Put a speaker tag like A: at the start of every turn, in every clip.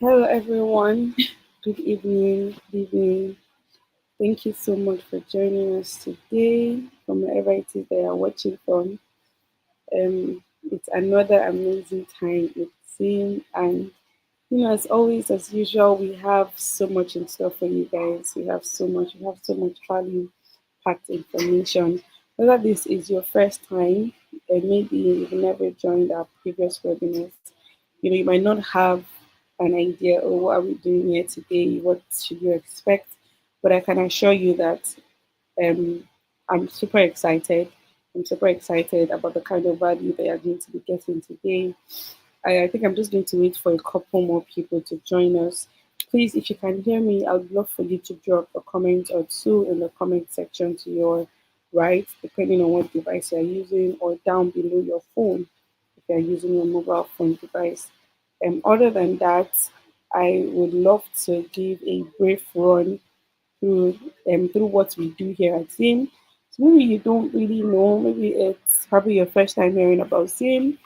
A: Hello, everyone. Good evening. Good evening. Thank you so much for joining us today from wherever it is that you're watching from. It's another amazing time with Zim, and as always, as usual, we have so much in store for you guys. We have so much value packed information. Whether this is your first time, and maybe you've never joined our previous webinars, you might not have an idea of what are we doing here today, what should you expect, but I can assure you that um, I'm super excited. I'm super excited about the kind of value that you're going to be getting today. I think I'm just going to wait for a couple more people to join us. Please, if you can hear me, I would love for you to drop a comment or two in the comment section to your right, depending on what device you're using, or down below your phone if you're using your mobile phone device. Other than that, I would love to give a brief run through what we do here at Zim. So maybe you don't really know, maybe it's probably your first time hearing about Zim.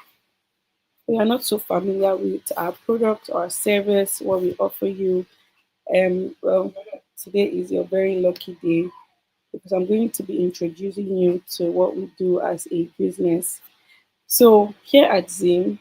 A: You are not so familiar with our product or our service, what we offer you. Well, today is your very lucky day because I'm going to be introducing you to what we do as a business. So here at Zim,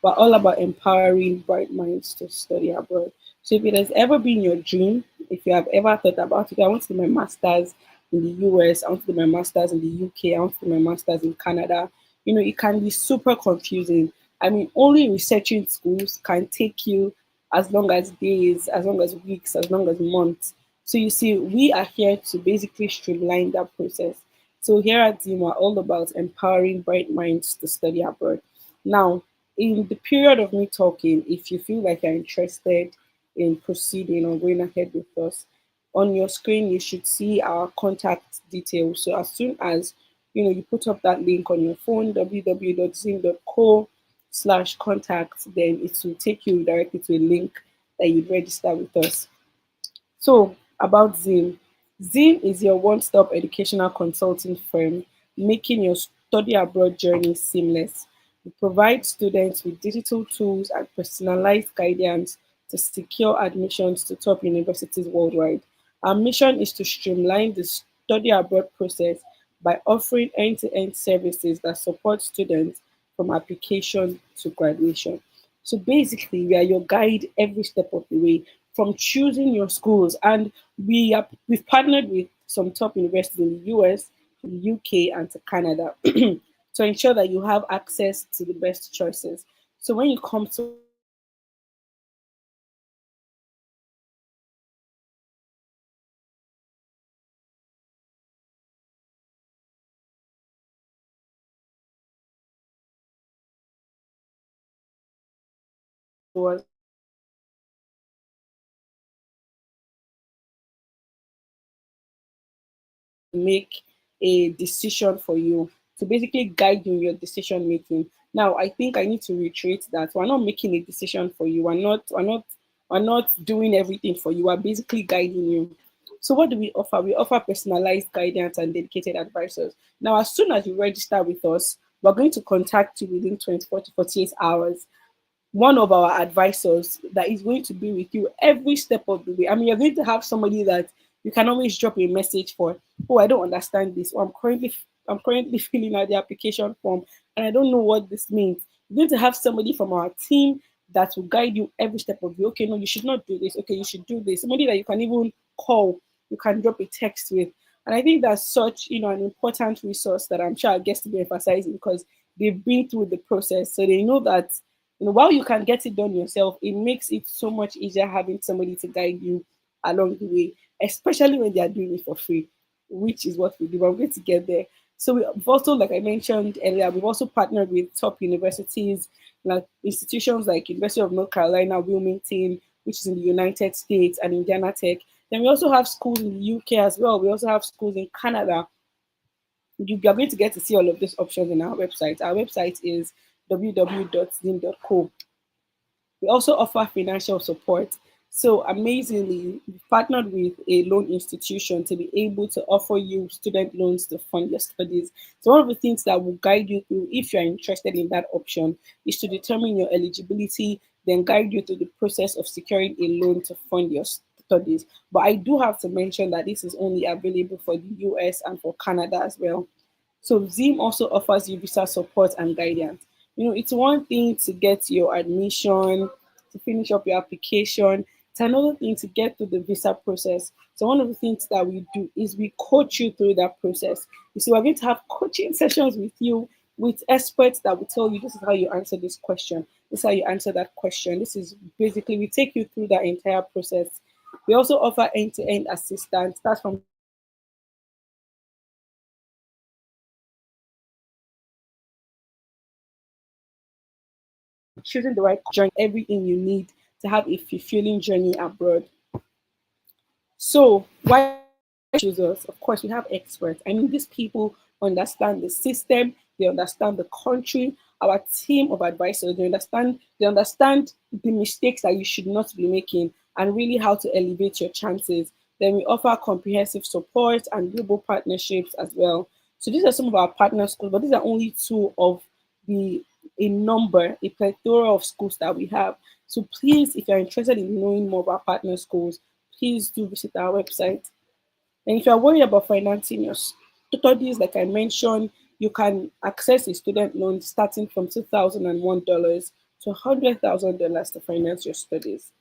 A: we're all about empowering bright minds to study abroad. So if it has ever been your dream, if you have ever thought about it, I want to do my masters in the US, I want to do my masters in the UK, I want to do my masters in Canada. It can be super confusing. I mean, only researching schools can take you as long as days, as long as weeks, as long as months. So you see, we are here to basically streamline that process. So here at Zim, we're all about empowering bright minds to study abroad. Now, in the period of me talking, if you feel like you're interested in proceeding or going ahead with us, on your screen you should see our contact details. So as soon as you put up that link on your phone, www.zim.co/contact, then it will take you directly to a link that you register with us. So, about Zim. Zim is your one stop educational consulting firm, making your study abroad journey seamless. We provide students with digital tools and personalized guidance to secure admissions to top universities worldwide. Our mission is to streamline the study abroad process by offering end to end services that support students from application to graduation. So basically, we are your guide every step of the way from choosing your schools. And we've partnered with some top universities in the US, the UK, and to Canada to ensure that you have access to the best choices. So when you come to us, you don't have to worry about make a decision for you, to basically guide you in your decision making. Now, I think I need to reiterate that we're not making a decision for you. We're not doing everything for you. We're basically guiding you. So what do we offer? We offer personalized guidance and dedicated advisors. Now, as soon as you register with us, we're going to contact you within 24 to 48 hours, one of our advisors that is going to be with you every step of the way. I mean, you're going to have somebody that you can always drop a message for. Oh, I don't understand this. Or I'm currently filling out the application form and I don't know what this means. You're going to have somebody from our team that will guide you every step of the way. Okay, no, you should not do this. Okay, you should do this. Somebody that you can even call, you can drop a text with. And I think that's such, an important resource that I'm sure our guests to be emphasizing because they've been through the process. So they know that while you can get it done yourself, it makes it so much easier having somebody to guide you along the way, especially when they are doing it for free, which is what we do. I'm going to get there. So we've also, like I mentioned earlier, we've also partnered with top universities, like institutions like University of North Carolina, Wilmington, which is in the United States, and Indiana Tech. Then we also have schools in the UK as well. We also have schools in Canada. You are going to get to see all of these options in our website. Our website is www.zim.co. We also offer financial support. So amazingly, we partnered with a loan institution to be able to offer you student loans to fund your studies. So one of the things that will guide you through if you're interested in that option is to determine your eligibility then guide you through the process of securing a loan to fund your studies. But I do have to mention that this is only available for the US and for Canada as well. So Zim also offers you visa support and guidance. It's one thing to get your admission, to finish up your application. It's another thing to get through the visa process. So one of the things that we do is we coach you through that process. You see, we're going to have coaching sessions with you with experts that will tell you this is how you answer this question, this is how you answer that question. This is basically we take you through that entire process. We also offer end-to-end assistance. That's from choosing the right journey, everything you need to have a fulfilling journey abroad. So, why choose us? Of course, we have experts. I mean, these people understand the system, they understand the country. Our team of advisors, they understand the mistakes that you should not be making and really how to elevate your chances. Then we offer comprehensive support and global partnerships as well. So these are some of our partner schools, but these are only two of the a plethora of schools that we have. So please, if you're interested in knowing more about partner schools, please do visit our website. And if you're worried about financing your studies, like I mentioned, you can access a student loan starting from $2,001 to $100,000 to finance your studies.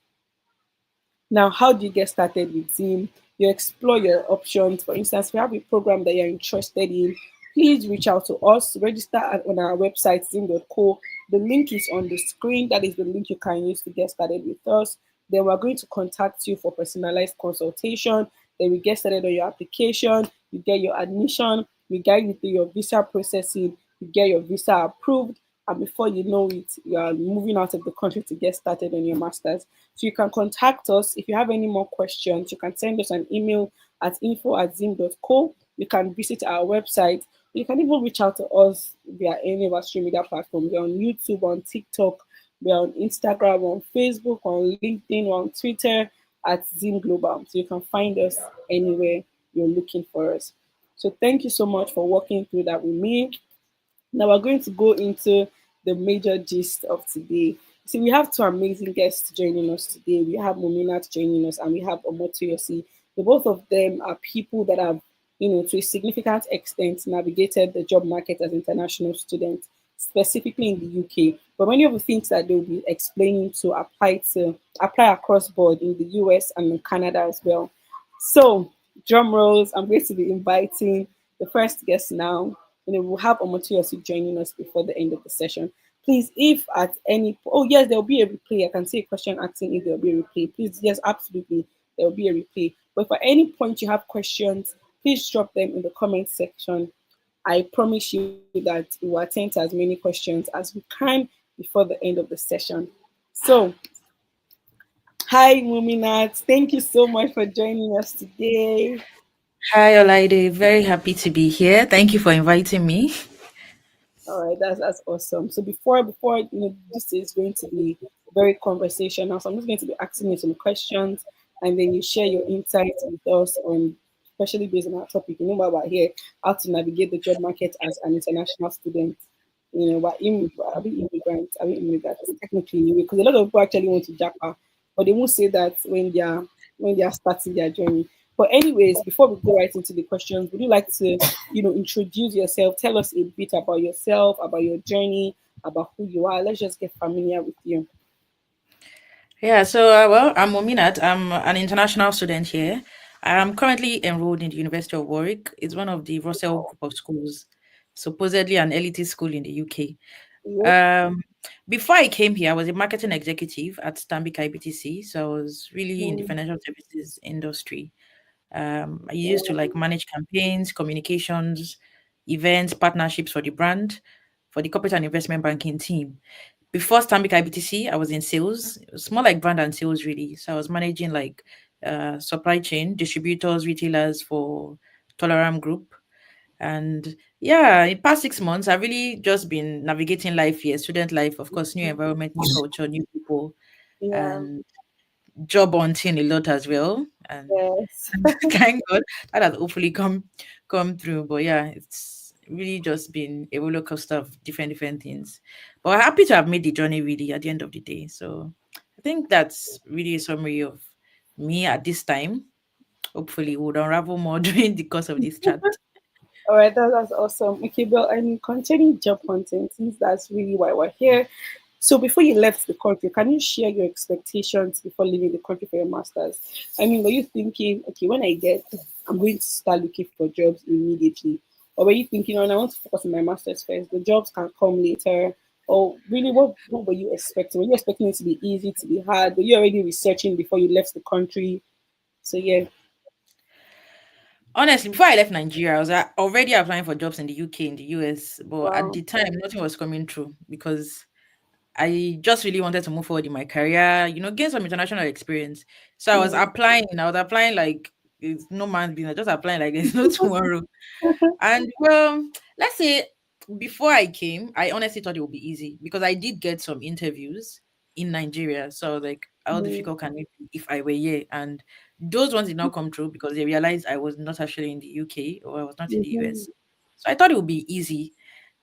A: Now, how do you get started with Zim? You explore your options. For instance, if you have a program that you're interested in, please reach out to us. Register on our website, zim.co. The link is on the screen. That is the link you can use to get started with us. Then we're going to contact you for personalized consultation. Then we get started on your application. You get your admission. We guide you through your visa processing. You get your visa approved, and before you know it, you are moving out of the country to get started on your master's. So you can contact us if you have any more questions. You can send us an email at info@zim.co. You can visit our website. You can even reach out to us via any of our social media platforms. We're on YouTube, on TikTok, we're on Instagram, on Facebook, on LinkedIn, on Twitter at Zim Global. So you can find us anywhere you're looking for us. So thank you so much for walking through that with me. Now we're going to go into the major gist of today. See, we have two amazing guests joining us today. We have Mominat joining us and we have Omotoyosi. The both of them are people that have, to a significant extent navigated the job market as international students, specifically in the UK. But many of the things that they'll be explaining to apply across board in the US and in Canada as well. So, drum rolls, I'm going to be inviting the first guest now. We'll have Omotoyosi joining us before the end of the session. Please, if at any oh yes, there'll be a replay. I can see a question asking if there'll be a replay. Please, yes, absolutely, there'll be a replay. But if at any point you have questions, please drop them in the comment section. I promise you that we will attend to as many questions as we can before the end of the session. So, hi, Muminat. Thank you so much for joining us today.
B: Hi, Olaide. Very happy to be here. Thank you for inviting me.
A: All right, that's awesome. So before this is going to be very conversational. So I'm just going to be asking you some questions, and then you share your insights with us on, especially based on our topic. You know what about here, how to navigate the job market as an international student. Are we immigrants? Are we immigrants? Technically, because a lot of people actually want to japa, but they won't say that when they are starting their journey. But anyways, before we go right into the questions, would you like to, introduce yourself? Tell us a bit about yourself, about your journey, about who you are. Let's just get familiar with you.
B: Yeah, so well, I'm Mominat. I'm an international student here. I'm currently enrolled in the University of Warwick. It's one of the Russell Group of schools, supposedly an elite school in the UK.
A: Yep.
B: Um, Before I came here, I was a marketing executive at Stanbic IBTC, so I was really in the
A: Mm,
B: financial services industry. I used to like manage campaigns, communications, events, partnerships for the brand, for the corporate and investment banking team. Before Stanbic IBTC, I was in sales. It was more like brand and sales, really. So I was managing like supply chain, distributors, retailers for Toleram Group. And yeah, in past 6 months, I've really just been navigating life here, student life, of course, new environment, new culture, new people,
A: yeah.
B: and job hunting a lot as well. And
A: Yes.
B: thank God that has hopefully come through. But yeah, it's really just been a roller coaster of different things. But I'm happy to have made the journey really at the end of the day. So I think that's really a summary of me at this time. Hopefully we'll unravel more during the course of this chat.
A: All right, that's awesome. Okay, well, and concerning job hunting, since that's really why we're here. So before you left the country, can you share your expectations before leaving the country for your masters? I mean, were you thinking, okay, when I get, I'm going to start looking for jobs immediately, or were you thinking, oh, I want to focus on my masters first. The jobs can come later. Or really, what were you expecting? Were you expecting it to be easy, to be hard? Were you already researching before you left the country? So yeah,
B: Honestly, before I left Nigeria, I was already applying for jobs in the UK, in the US, but at
A: wow.
B: the time, nothing was coming through because I just really wanted to move forward in my career, gain some international experience. So
A: Mm.
B: I was applying like it's no man's business, just applying like there's no tomorrow. And well, let's say before I came, I honestly thought it would be easy because I did get some interviews in Nigeria. So I was like, how
A: Mm.
B: difficult can it be if I were here? And those ones did not come true because they realized I was not actually in the UK or I was not in the
A: Mhm.
B: US. So I thought it would be easy.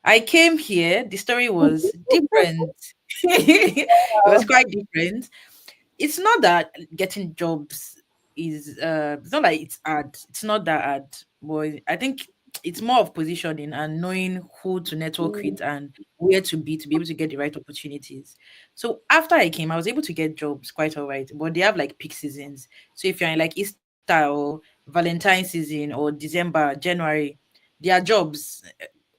B: I came here, the story was different. It was
A: Wow.
B: quite different. It's not that getting jobs is it's not like it's hard. It's not that hard. But I think it's more of positioning and knowing who to network
A: Mm.
B: with and where to be able to get the right opportunities. So after I came, I was able to get jobs quite all right, but they have like peak seasons. So if you're in like Easter or Valentine season or December, January, there are jobs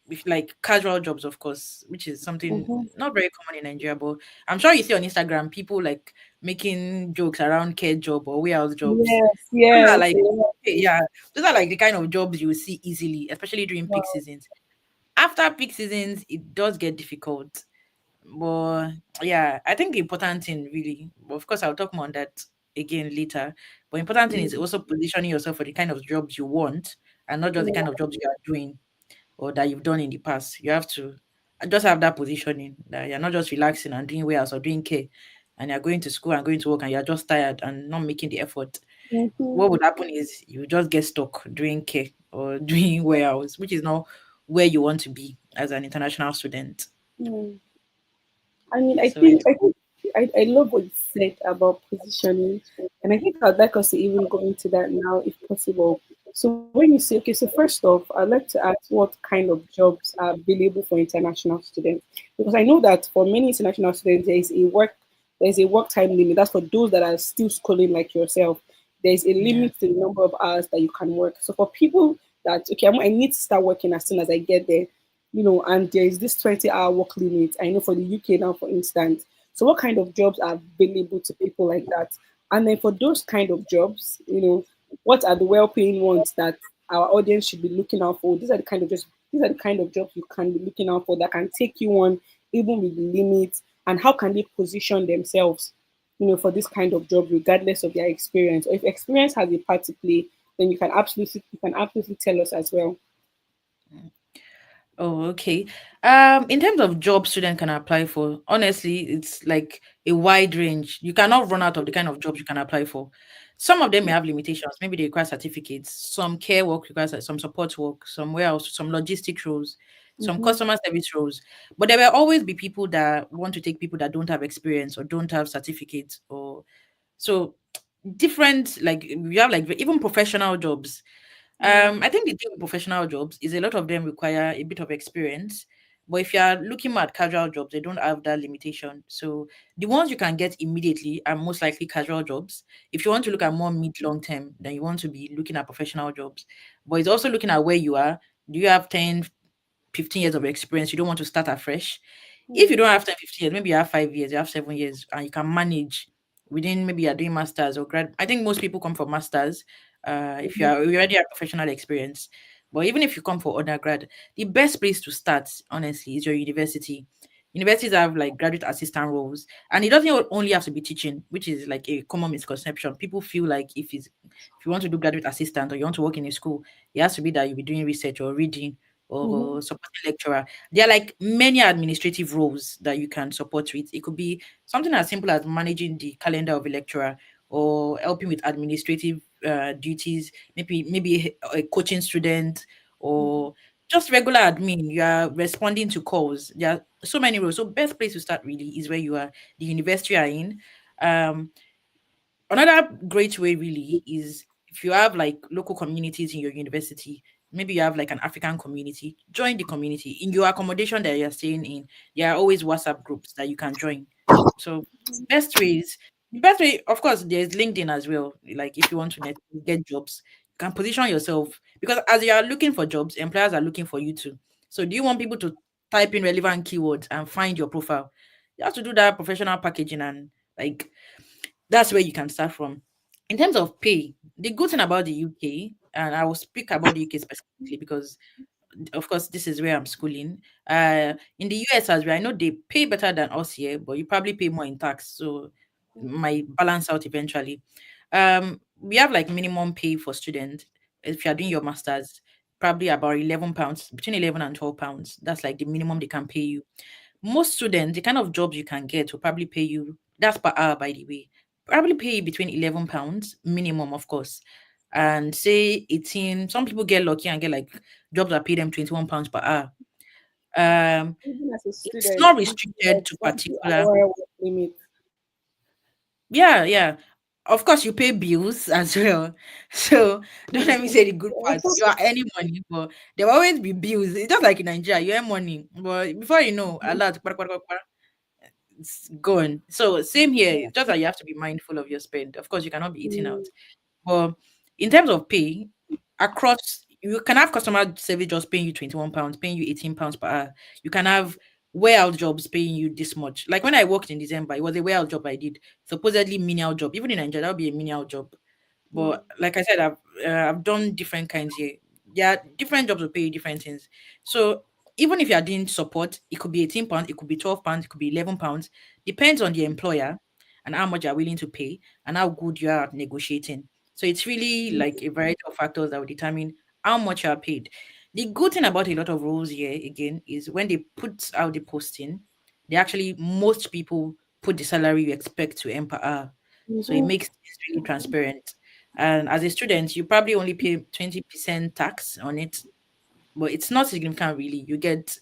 B: with like casual jobs, of course, which is something
A: Mhm.
B: not very common in Nigeria, but I'm sure you see on Instagram people like making jokes around care job or warehouse jobs.
A: Yes,
B: Those are
A: yes,
B: like
A: yes.
B: yeah, those are like the kind of jobs you will see easily, especially during peak
A: Wow.
B: seasons. After peak seasons, it does get difficult. But yeah, I think the important thing really, but of course I'll talk more on that again later. But important thing is
A: Mm.
B: also positioning yourself for the kind of jobs you want and not just the kind
A: Yeah.
B: of jobs you are doing or that you've done in the past. You have to just have that positioning that you're not just relaxing and doing warehouse or doing care and you're going to school and going to work and you're just tired and not making the effort.
A: Mhm.
B: What would happen is you just get stuck doing care or doing warehouse, which is not where you want to be as an international student.
A: Mm. I mean, I
B: So yeah.
A: think I think I love what you said about positioning, and I think I'd like us to even go into that now, if possible. So when you say, okay, so first off, I'd like to ask what kind of jobs are available for international students, because I know that for many international students there is a work time limit. That's for those that are still schooling like yourself. There is a
B: Yeah.
A: limit to the number of hours that you can work. So for people that okay, I need to start working as soon as I get there, and there is this 20-hour work limit. I know for the UK now, for instance. So, what kind of jobs are available to people like that? And then for those kind of jobs, what are the well-paying ones that our audience should be looking out for? These are the kind of jobs you can be looking out for that can take you on even with the limits. And how can they position themselves, for this kind of job, regardless of their experience? Or if experience has a part to play, then you can absolutely tell us as well.
B: Oh, okay. In terms of jobs student can apply for, honestly, it's like a wide range. You cannot run out of the kind of jobs you can apply for. Some of them may have limitations. Maybe they require certificates. Some care work requires some support work, some warehouse, some logistic roles, some
A: Mm-hmm.
B: customer service roles. But there will always be people that want to take people that don't have experience or don't have certificates or so different. Like we have like even professional jobs.
A: Mm-hmm.
B: I think the thing with professional jobs is a lot of them require a bit of experience. But if you are looking at casual jobs, they don't have that limitation. So the ones you can get immediately are most likely casual jobs. If you want to look at more mid long term, then you want to be looking at professional jobs. But it's also looking at where you are. Do you have 10, 15 years of experience? You don't want to start afresh. If you don't have 10, 15 years, maybe you have 5 years, you have 7 years, and you can manage within maybe you're doing masters or grad. I think most people come for masters. If you already have professional experience, but even if you come for undergrad, the best place to start, honestly, is your university. Universities have like graduate assistant roles, and it doesn't only have to be teaching, which is like a common misconception. People feel like if you want to do graduate assistant or you want to work in a school, it has to be that you'll be doing research or reading
A: Mm-hmm.
B: or supporting lecturer. There are like many administrative roles that you can support with. It could be something as simple as managing the calendar of a lecturer or helping with administrative duties, maybe a coaching student or just regular admin. You are responding to calls. There are so many roles. So best place to start really is where you are, the university you are in. Um, Another great way really is if you have like local communities in your university, maybe you have like an African community, join the community. In your accommodation that you're staying in, there are always WhatsApp groups that you can join. So best ways, the best way, of course, there's LinkedIn as well. Like if you want to get jobs, you can position yourself because as you are looking for jobs, employers are looking for you too. So do you want people to type in relevant keywords and find your profile? You have to do that professional packaging, and like that's where you can start from. In terms of pay, the good thing about the UK, and I will speak about the UK specifically because, of course, this is where I'm schooling. In the US as well, I know they pay better than us here, but you probably pay more in tax, so it might balance out eventually. We have like minimum pay for students if you are doing your masters, probably about £11, between 11 and £12. That's like the minimum they can pay you. Most students, the kind of jobs you can get will probably pay you, that's per hour, by the way, probably pay you between £11 minimum, of course, and say 18. Some people get lucky and get like jobs that pay them £21 per hour. Um,
A: Even as a
B: it's
A: student,
B: not
A: if
B: restricted
A: there's
B: to
A: one two
B: particular.
A: hour work limit.
B: Yeah, yeah. Of course, you pay bills as well. So don't let me say the good part. You are earning money, but there will always be bills. It's just like in Nigeria, you earn money, but before you know, a lot it's gone. So same here, just that you have to be mindful of your spend. Of course, you cannot be eating out.
A: Mm,
B: But in terms of pay, across you can have customer service jobs paying you £21, paying you £18 per hour. You can have warehouse jobs paying you this much. Like when I worked in December, it was a warehouse job I did, supposedly menial job. Even in Nigeria, that would be a menial job.
A: mm,
B: But like I said, I've done different kinds here. Yeah, different jobs will pay you different things. So even if you are doing support, it could be £18, it could be £12, it could be £11. Depends on the employer and how much you're willing to pay and how good you are at negotiating. So it's really like a variety of factors that will determine how much you are paid. The good thing about a lot of roles here again is when they put out the posting, they actually most people put the salary you expect to earn per hour. So it
A: mhm,
B: makes it really transparent. And as a student, you probably only pay 20% tax on it, but it's not significant really. You get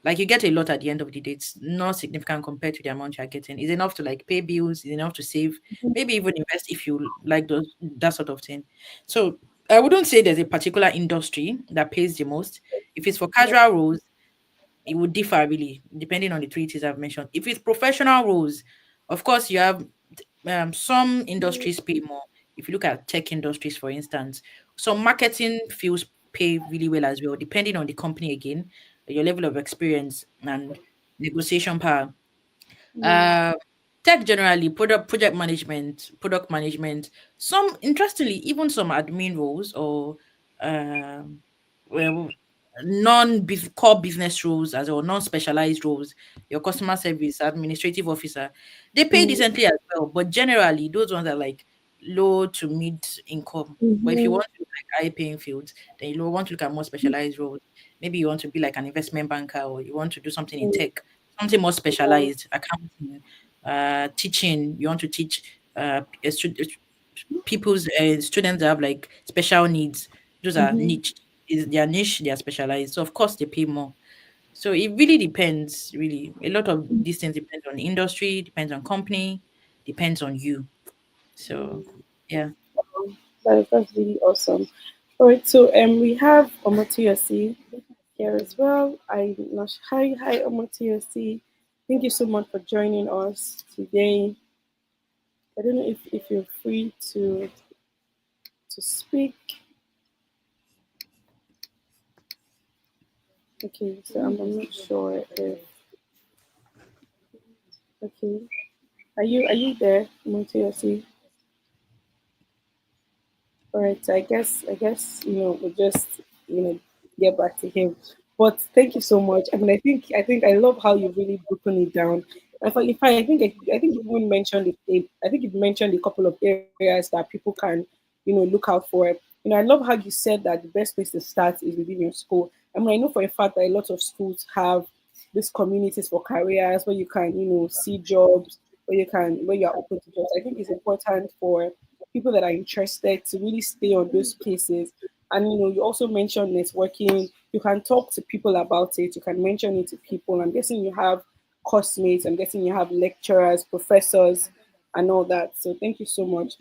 B: a lot at the end of the day. It's not significant compared to the amount you're getting. It's enough to like pay bills, it's enough to save, maybe even invest if you like those that sort of thing. So I wouldn't say there's a particular industry that pays the most. If it's for casual roles, it would differ really depending on the three things I've mentioned. If it's professional roles, of course, you have some industries pay more. If you look at tech industries, for instance, some marketing fields pay really well as well, depending on the company again, your level of experience and negotiation power.
A: mm,
B: Uh, Tech generally, product management. Some interestingly, even some admin roles or um, well, core business roles as well, non-specialized roles. Your customer service, administrative officer, they pay
A: mm,
B: decently as well. But generally, those ones are like low to mid income. But if you
A: mhm,
B: want to like high paying fields, then you want to look at more specialized roles. Maybe you want to be like an investment banker or you want to do something in
A: mm,
B: tech, something more
A: yeah,
B: specialized, accounting, teaching. You want to teach people's students that have like special needs. Those are
A: mhm,
B: niche. Is their niche? They are specialized. So of course they pay more. So it really depends. Really, a lot of these things depends on industry, depends on company, depends on you. So yeah.
A: that's really awesome. All right, so we have Omotoyosi here as well. Hi Omotoyosi. Thank you so much for joining us today. I don't know if you're free to speak. Okay, so I'm not sure if okay. Are you there, Omotoyosi? All right, so I guess we'll just get back to him. But thank you so much. I mean, I think I love how you've really broken it down. In fact, I think you even mentioned I think you mentioned a couple of areas that people can look out for. I love how you said that the best place to start is within your school. I mean, I know for a fact that a lot of schools have these communities for careers where you can see jobs, where you are open to jobs. I think it's important for people that are interested to really stay on those places And you also mentioned networking. You can talk to people about it. You can mention it to people. I'm guessing you have classmates. I'm guessing you have lecturers, professors, and all that. So thank you so much.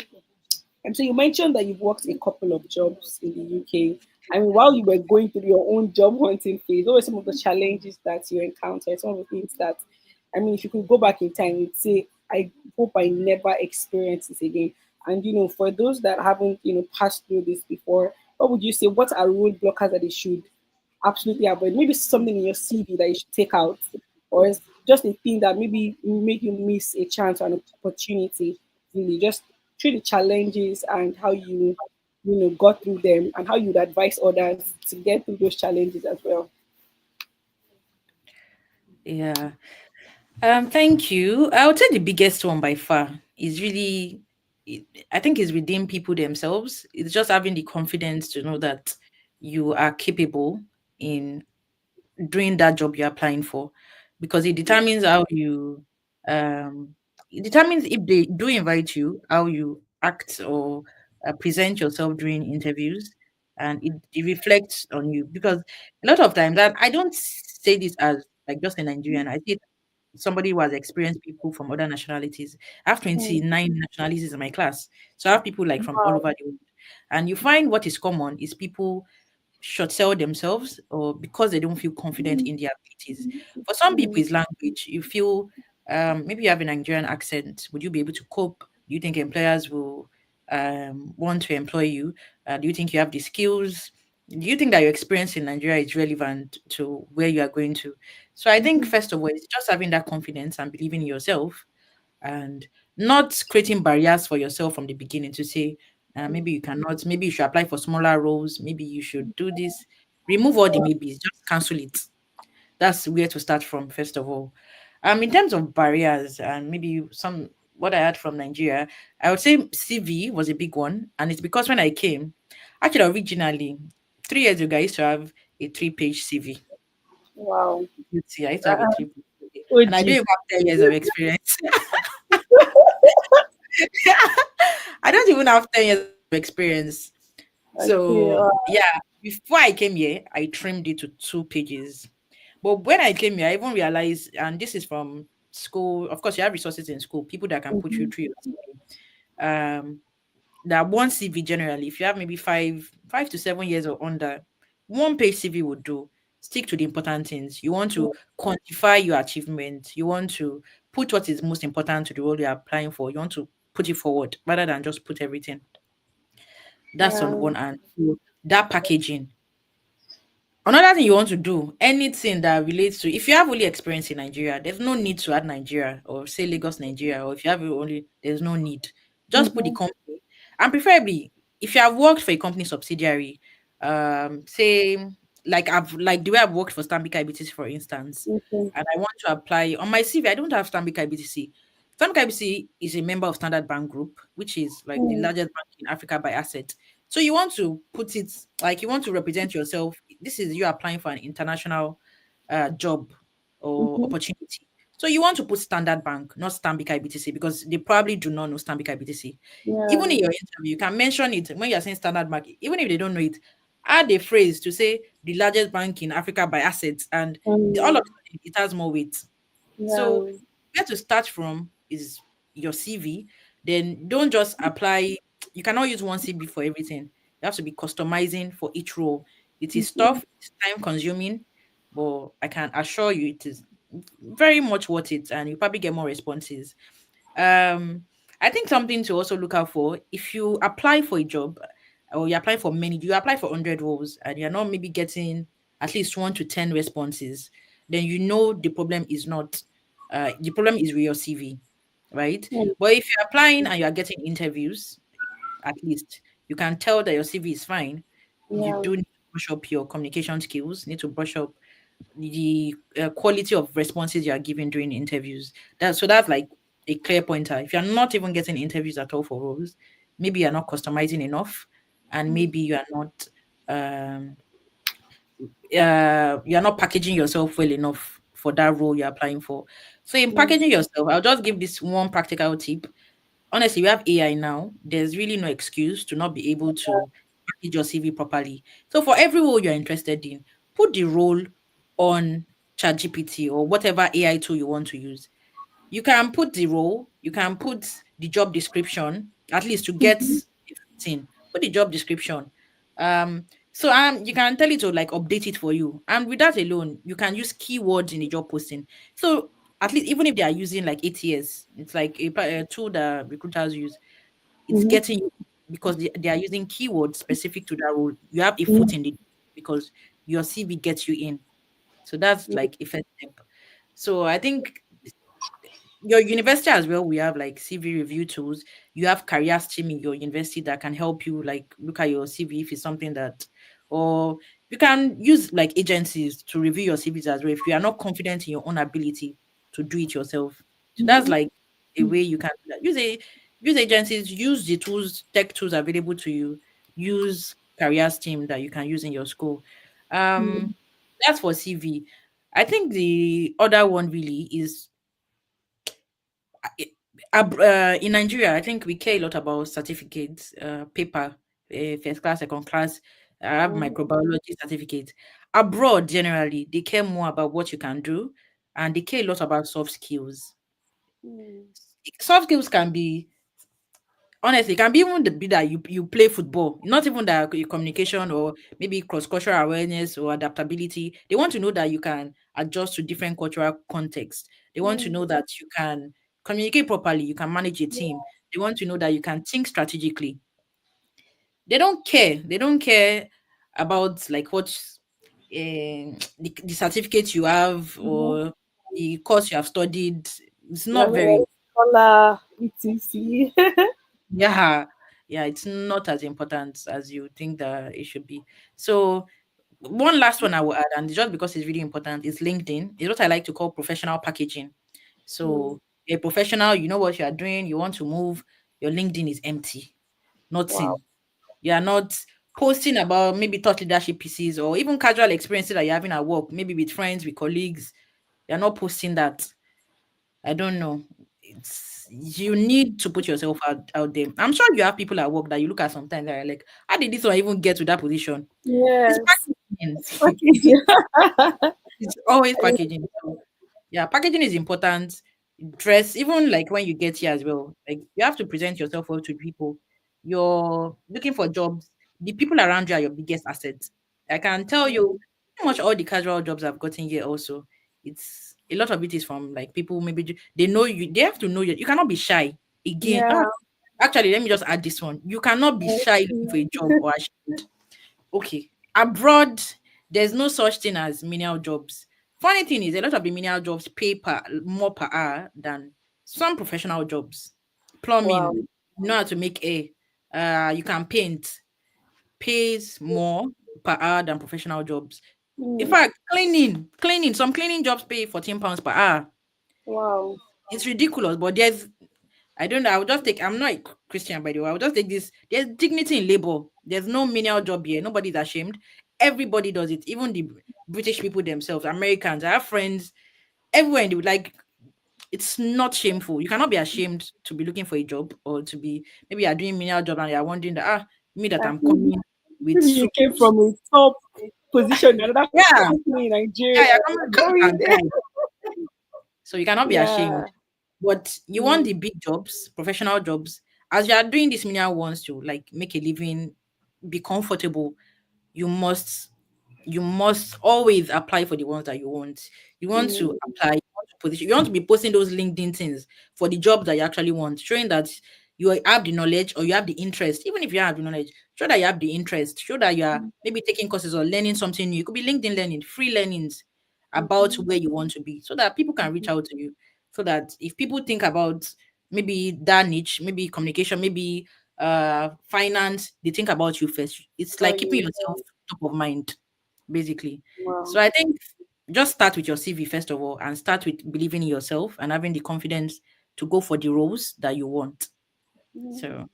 A: And so you mentioned that you've worked a couple of jobs in the UK. I mean, while you were going through your own job hunting phase, what were some of the challenges that you encountered? Some of the things that, I mean, if you could go back in time, you'd say, I hope I never experience this again. And, for those that haven't, passed through this before, what would you say? What are roadblockers that they should absolutely avoid? Maybe something in your CV that you should take out, or it's just a thing that maybe make you miss a chance or an opportunity. Really, just through the challenges and how you got through them, and how you'd advise others to get through those challenges as well.
B: Yeah. Thank you. I would say the biggest one by far is really, I think, is within people themselves. It's just having the confidence to know that you are capable in doing that job you're applying for, because it determines how you, um, it determines if they do invite you, how you act or present yourself during interviews, and it reflects on you. Because a lot of times, and I don't say this as like just a Nigerian, I say somebody who has experienced people from other nationalities. I have
A: Mm.
B: 29 nationalities in my class. So I have people like from all
A: Wow.
B: over the world. And you find what is common is people short sell themselves or because they don't feel confident in their abilities. For some people,
A: Mm.
B: it's language. You feel maybe you have a Nigerian accent. Would you be able to cope? Do you think employers will want to employ you? Do you think you have the skills? Do you think that your experience in Nigeria is relevant to where you are going to? So I think first of all, it's just having that confidence and believing in yourself, and not creating barriers for yourself from the beginning to say, maybe you cannot, maybe you should apply for smaller roles, maybe you should do this. Remove all the maybes, just cancel it. That's where to start from, first of all. In terms of barriers, and maybe some what I had from Nigeria, I would say CV was a big one. And it's because when I came, actually, originally, 3 years ago, I used to have a 3-page CV.
A: Wow.
B: You see, I used to have a 3 page CV. And I don't
A: OG.
B: even have 10 years of experience. I don't even have 10 years of experience.
A: Okay.
B: So yeah, before I came here, I trimmed it to 2 pages. But when I came here, I even realized, and this is from school. Of course, you have resources in school, people that can put you
A: Mhm.
B: through your CV. That one CV generally, if you have maybe 5 to 7 years or under, 1 page CV would do. Stick to the important things. You want to quantify your achievement. You want to put what is most important to the role you're applying for. You want to put it forward rather than just put everything. That's on
A: Yeah.
B: one hand. So that packaging. Another thing you want to do, anything that relates to, if you have only experience in Nigeria, there's no need to add Nigeria or say Lagos, Nigeria, or if you have it only, there's no need. Just put the
A: Mhm.
B: company, and preferably, if you have worked for a company subsidiary, say like the way I've worked for Stanbic IBTC, for instance,
A: Okay.
B: and I want to apply on my CV. I don't have Stanbic IBTC. Stanbic IBTC is a member of Standard Bank Group, which is like the
A: Mm.
B: largest bank in Africa by asset. So you want to put it like you want to represent yourself. This is you applying for an international job or
A: Mhm.
B: opportunity. So you want to put Standard Bank, not Stanbic IBTC, because they probably do not know Stanbic IBTC. Even
A: Yeah.
B: in your interview, you can mention it when you're saying Standard Bank, even if they don't know it. Add a phrase to say the largest bank in Africa by assets, and all of
A: Um.
B: it has more weight. So
A: Yeah.
B: where to start from is your CV. Then don't just apply. You cannot use one CV for everything. You have to be customizing for each role. It is
A: Mhm.
B: tough, it's time consuming, but I can assure you it is very much worth it, and you probably get more responses. Um, I think something to also look out for if you apply for a job or you apply for many, you apply for 100 roles and you're not maybe getting at least 1 to 10 responses, then you know the problem is with your CV, right?
A: Mm.
B: But if you're applying and you're getting interviews, at least you can tell that your CV is fine. You
A: Yeah.
B: do need to brush up your communication skills, need to brush up the quality of responses you are giving during interviews. That's like a clear pointer. If you're not even getting interviews at all for roles, maybe you're not customizing enough, and
A: Mm.
B: maybe um you're not packaging yourself well enough for that role you're applying for. So in
A: Mm.
B: packaging yourself, I'll just give this one practical tip. Honestly, we have AI now. There's really no excuse to not be able to package your CV properly. So for every role you're interested in, put the role on ChatGPT or whatever AI tool you want to use. You can put the role, you can put the job description, at least to get
A: Mm-hmm.
B: a footing. Put the job description. So you can tell it to like update it for you. And with that alone, you can use keywords in the job posting. So at least even if they are using like ATS, it's like a tool that recruiters use, it's
A: Mm-hmm.
B: getting you because they are using keywords specific to that role. You have a foot in the because your CV gets you in. So that's like a first step. So I think your university as well, we have like CV review tools. You have careers team in your university that can help you like look at your CV if it's something that, or you can use like agencies to review your CVs as well if you are not confident in your own ability to do it yourself. So that's
A: Mm-hmm.
B: like a way you can do that. Use agencies, use the tools, tech tools available to you, use careers team that you can use in your school.
A: Mm-hmm.
B: That's for CV. I think the other one really is I- in Nigeria, I think we care a lot about certificates, paper, first class, second class. I have microbiology certificate. Abroad, generally, they care more about what you can do, and they care a lot about soft skills.
A: Mm-hmm.
B: Soft skills can be honestly, it can be even be that you play football, not even that your communication or maybe cross cultural awareness or adaptability. They want to know that you can adjust to different cultural contexts. They want to know that you can communicate properly, you can manage a team. They want to know that you can think strategically. They don't care. They don't care about like what the certificate you have
A: Mm-hmm.
B: or the course you have studied. It's not very
A: Like scholar, etc.
B: yeah, yeah, it's not as important as you think that it should be. So one last one I will add, and just because it's really important, is LinkedIn. It's what I like to call professional packaging.
A: Mm.
B: So you're a professional, you know what you are doing, you want to move, your LinkedIn is empty,
A: Wow.
B: nothing. You are not posting about maybe thought leadership pieces or even casual experiences that you're having at work, maybe with friends, with colleagues. You're not posting that. I don't know. It's you need to put yourself out there. I'm sure you have people at work that you look at sometimes that are like, how did this one even get to that position? It's
A: Yes. It's
B: packaging.
A: packaging.
B: It's always packaging. So yeah, packaging is important. Dress, even like when you get here as well. Like you have to present yourself well to people. You're looking for jobs. The people around you are your biggest assets. I can tell you pretty much all the casual jobs I've gotten here also. It's a lot of it is from like people maybe they know you, they have to know you. You cannot be shy. Again,
A: Yeah.
B: actually, let me just add this one. You cannot be
A: Yes.
B: shy looking for a job or ashamed. Okay. Abroad, there's no such thing as menial jobs. Funny thing is, a lot of the menial jobs pay more per hour than some professional jobs.
A: Wow.
B: Plumbing, you know how to make air. You can paint, pays more per hour than professional jobs. In
A: Mm.
B: fact, cleaning, some cleaning jobs pay £14 per hour.
A: Wow.
B: It's ridiculous, but I don't know. I will just take. I'm not a Christian, by the way. I will just take this. There's dignity in labor. There's no menial job here. Nobody's ashamed. Everybody does it. Even the British people themselves, Americans. I have friends everywhere in the like. It's not shameful. You cannot be ashamed to be looking for a job or to be maybe you're doing menial job and you're wondering that me that
A: I
B: I'm
A: think
B: coming with
A: maybe you
B: suit.
A: came from a top position in another
B: Yeah,
A: company in
B: yeah,
A: Nigeria.
B: you're coming with suit
A: Going
B: and
A: there.
B: tie. So you cannot be
A: Yeah.
B: ashamed. But you want
A: Mm.
B: the big jobs, professional jobs, as you are doing these menial ones to like make a living, be comfortable, you must you must always apply for the ones that you want. You want to
A: Mm.
B: apply, you want to position, you want to be posting those LinkedIn things for the job that you actually want, showing that you have the knowledge or you have the interest. Even if you have the knowledge, show that you have the interest, show that you are maybe taking courses or learning something new. It could be LinkedIn learning, free learnings about
A: Mhm.
B: where you want to be, so that people can reach out to you. So that if people think about maybe that niche, maybe communication, maybe finance, they think about you first. It's
A: Oh,
B: like keeping
A: yeah.
B: yourself top of mind, basically.
A: Wow.
B: So I think just start with your CV first of all, and start with believing in yourself and having the confidence to go for the roles that you want. So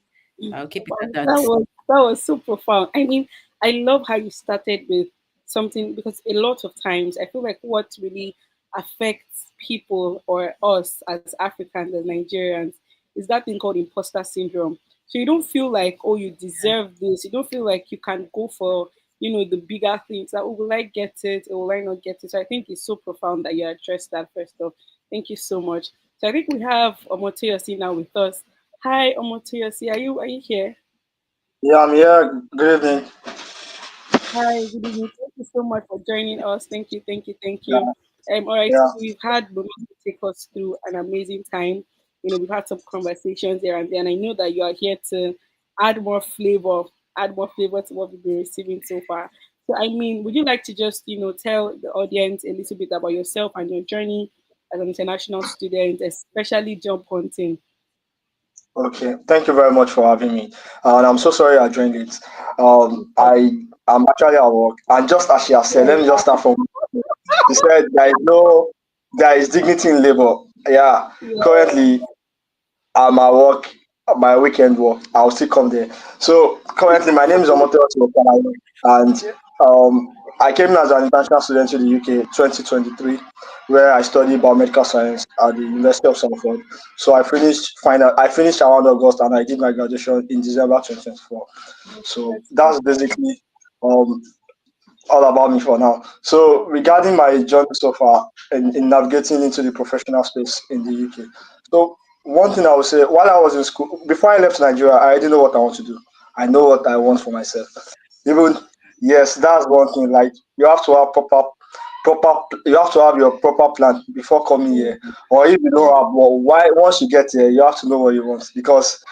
B: I'll keep it
A: Wow,
B: at
A: that
B: that.
A: was that was so profound. I mean, I love how you started with something because a lot of times I feel like what really affects people or us as Africans and Nigerians is that thing called imposter syndrome. So you don't feel like, oh, you deserve this. You don't feel like you can go for, the bigger things. Like, oh, will I get it or will I not get it? So I think it's so profound that you addressed that first off. Thank you so much. So I think we have Omotoyosi now with us. Hi, Omotoyosi. Are you here?
C: Yeah, I'm here. Good evening.
A: Hi, good evening. Thank you so much for joining us. Thank you, thank you, thank
C: Yeah,
A: you. All right, so
C: yeah.
A: we've had Bumi take us through an amazing time. We've had some conversations here and there, and I know that you are here to add more flavor, add more flavor to what we've been receiving so far. So, I mean, would you like to just, tell the audience a little bit about yourself and your journey as an international student, especially job hunting?
C: Okay. Thank you very much for having me. And I'm so sorry I joined it. I am actually at work, and just as she has said, let me just start from. She said there is dignity in labor. Yeah.
A: Yeah.
C: Currently, I'm at work, my weekend work. I'll still come there. So currently, my name is Omoteos Okalayo, and I came as an international student to the UK 2023, where I studied biomedical science at the University of Salford. So I finished around August, and I did my graduation in December 2024. So
A: That's
C: that's basically um, all about me for now. So regarding my journey so far in navigating into the professional space in the UK. So one thing I would say, while I was in school, before I left Nigeria, I already know what I want to do. I know what I want for myself. Even yes, that's one thing. Like you have to have you have to have your proper plan before coming here. Or if you don't have, well, why once you get here, you have to know what you want because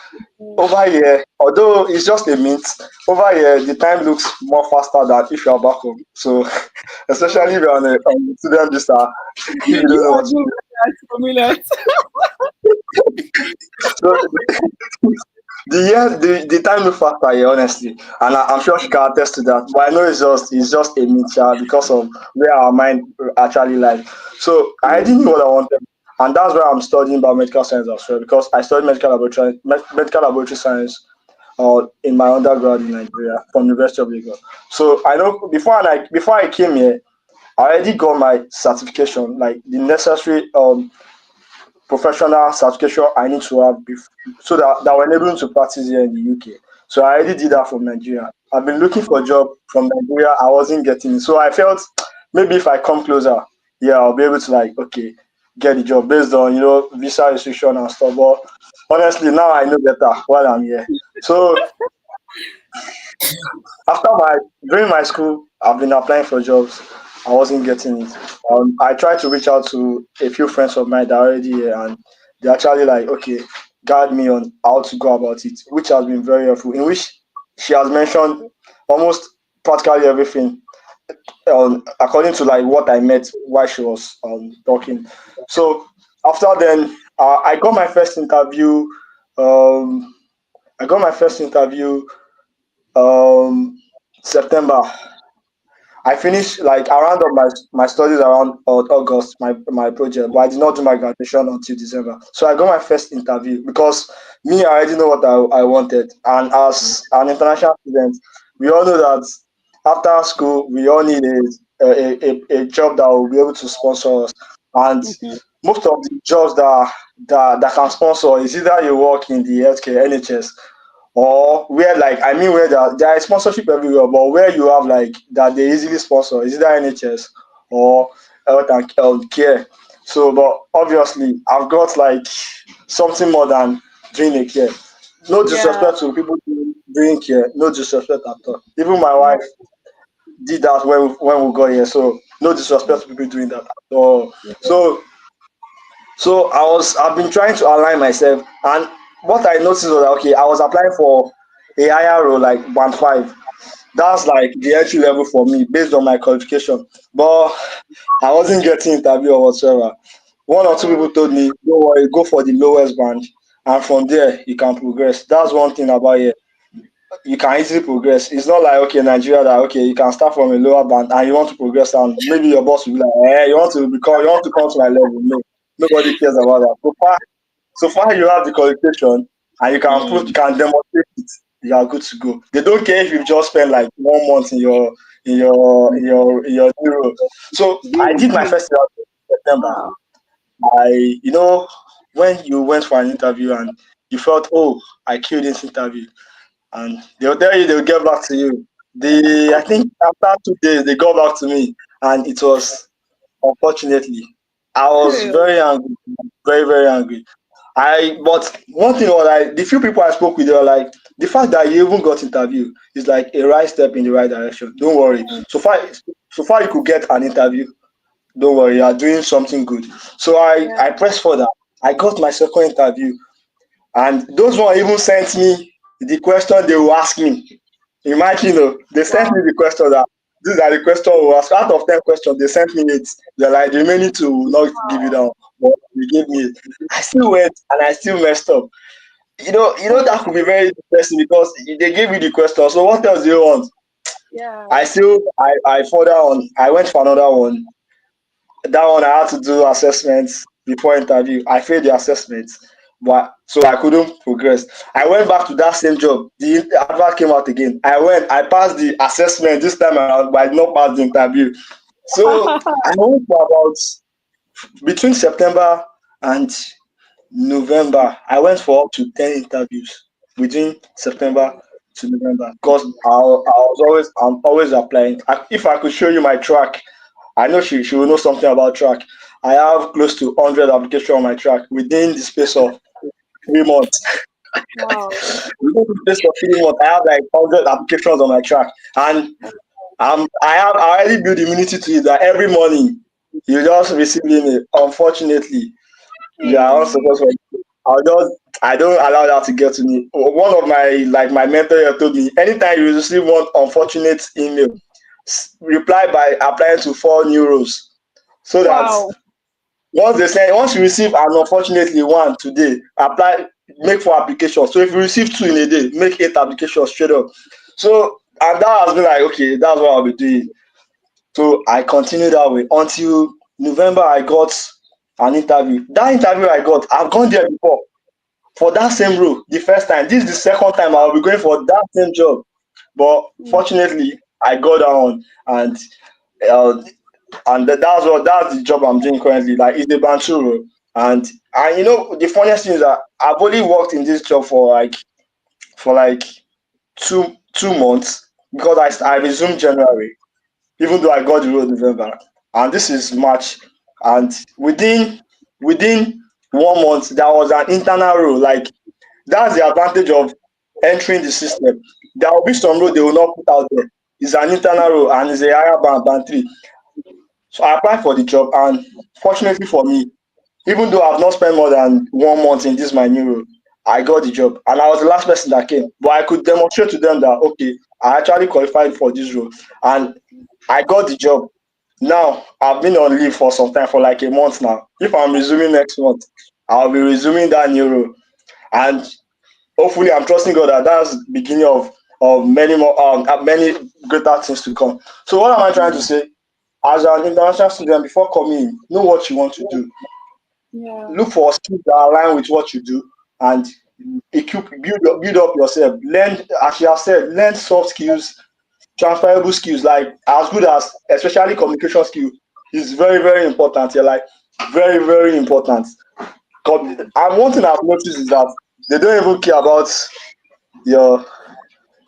C: over here, although it's just a mint, over here the time looks more faster than if you're back home. So, especially if
A: wow.
C: you're on a student visa, if you don't
A: You
C: know
A: are
C: what to
A: doing
C: do.
A: that, Camila.
C: So, the time looks faster here, honestly, and I'm sure she can attest to that. But I know it's just a mint because of where our mind actually lies. So I
A: Yeah.
C: already knew what I wanted, and that's why I'm studying biomedical science as well because I studied medical laboratory science in my undergrad in Nigeria from University of Lagos. So I know before I came here, I already got my certification, like the necessary professional certification I need to have so that will enable me to practice here in the UK. So I already did that from Nigeria. I've been looking for a job from Nigeria. I wasn't getting it. So I felt maybe if I come closer, yeah, I'll be able to like get the job based on visa restriction and stuff. But honestly, now I know better while I'm here. So after my during my school, I've been applying for jobs. I wasn't getting it. I tried to reach out to a few friends of mine that are already here, and they actually like guide me on how to go about it, which has been very helpful. In which she has mentioned almost practically everything according to like what I met while she was talking. So after then, I got my first interview. Um, I got my first interview um September. I finished like around of my studies around August, my project, but I did not do my graduation until December. So I got my first interview because me, I already know what I wanted. And as an international student, we all know that after school, we all need a job that will be able to sponsor us. And
A: Mhm.
C: most of the jobs that can sponsor is either you work in the healthcare, NHS, or where like I mean where there is sponsorship everywhere, but where you have like that they easily sponsor is either NHS or health and care. So, but obviously I've got like something more than doing a care. No
A: Yeah.
C: disrespect to people doing care, no disrespect at all. Even my
A: Yeah.
C: wife did that when we got here, so no disrespect to people doing that at all. So I've been trying to align myself, and what I noticed was that okay, I was applying for a higher role like band five. That's like the entry level for me based on my qualification. But I wasn't getting interview or whatsoever. One or two
A: Oh,
C: people told me, don't worry, go for the lowest band, and from there you can progress. That's one thing about it. You can easily progress. It's not like okay, Nigeria that okay, you can start from a lower band and you want to progress and maybe your boss will be like, you want to come to my level. No, nobody cares about that. So far you have the qualification and you
A: mm,
C: can demonstrate it, you are good to go. They don't care if you just spend like 1 month in your new role. So I did my
A: really?
C: first year in September.
A: Wow.
C: I when you went for an interview and you felt, oh, I killed this interview, and they'll tell you they'll get back to you. I think after 2 days they got back to me, and it was, unfortunately, I was
A: Hey,
C: very angry, very very angry. But one thing was, like, the few people I spoke with, they were like, the fact that you even got interview is like a right step in the right direction. Don't worry. So far you could get an interview. Don't worry, you are doing something good. So
A: yeah.
C: I pressed further. I got my second interview, and those one even sent me the question they will ask me. Imagine, they sent
A: Wow.
C: me the question that these are the questions we ask. Out of 10 questions, they sent me eight. They're like, the remaining two will not give you down. But they gave me it. I still went and I still messed up. That could be very depressing because they gave you the question. So what else do you want?
A: Yeah.
C: I further on. I went for another one. That one I had to do assessments before interview. I failed the assessments, but so I couldn't progress. I went back to that same job. The advert came out again. I passed the assessment this time around, but I did not pass the interview. So I went for about between September and November. I went for up to 10 interviews between September to November because I'm always applying. If I could show you my track, I know she will know something about track. I have close to 100 applications on my track within the space of 3 months.
A: Wow.
C: Within the space of 3 months, I have like 100 applications on my track, and I already build immunity to it that every morning you just receive email. Unfortunately, you are
A: Hey.
C: unsuccessful. I don't allow that to get to me. One of my mentor here told me, anytime you receive one unfortunate email, reply by applying to 4 new roles, so that
A: Wow.
C: once you receive an unfortunately one today, apply, make 4 applications. So if you receive two in a day, make 8 applications straight up. So, and that has been like, okay, that's what I'll be doing. So I continued that way until November. I got an interview. That interview I got, I've gone there before for that same role the first time. This is the second time I'll be going for that same job. But
A: Mm.
C: fortunately, I got that one, uh, that's the job I'm doing currently. Like, it's the Bantu role. And the funniest thing is that I've only worked in this job for like two months because I resumed January, even though I got the role in November, and this is March, and within 1 month there was an internal role. Like, that's the advantage of entering the system. There will be some role they will not put out there. It's an internal role and it's a higher band three. So I applied for the job, and fortunately for me, even though I've not spent more than 1 month in this my new role, I got the job, and I was the last person that came. But I could demonstrate to them that, okay, I actually qualified for this role, and I got the job. Now I've been on leave for some time, for like a month now. If I'm resuming next month, I'll be resuming that new role, and hopefully I'm trusting God that that's the beginning of many more many greater things to come. So what am I trying to say? As an international student, before coming in, know what you want to do.
A: Yeah.
C: Look for skills that align with what you do, and build up yourself. Learn, as you have said, learn soft skills, transferable skills, like as good as, especially communication skill, is very very important here. Like, very very important. And one thing I've noticed is that they don't even care about your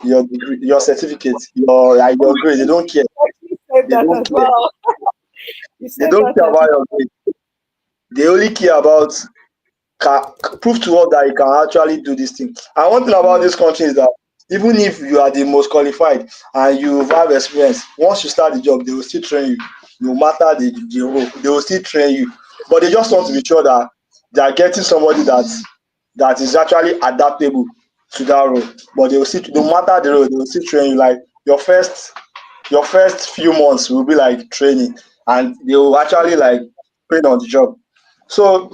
C: degree, your certificate, your grade. They don't care.
A: You said
C: They
A: that
C: don't
A: as
C: care.
A: well. You
C: They
A: said
C: don't
A: that
C: care
A: as
C: about your grade. They only care about, prove to us that you can actually do this thing. And one thing about
A: well.
C: this country is that even if you are the most qualified and you have experience, once you start the job, they will still train you. No matter the role, they will still train you. But they just want to be sure that they are getting somebody that is actually adaptable to that role. But they will still, no matter the role, they will still train you. Like, your first few months will be like training, and they will actually like train on the job. So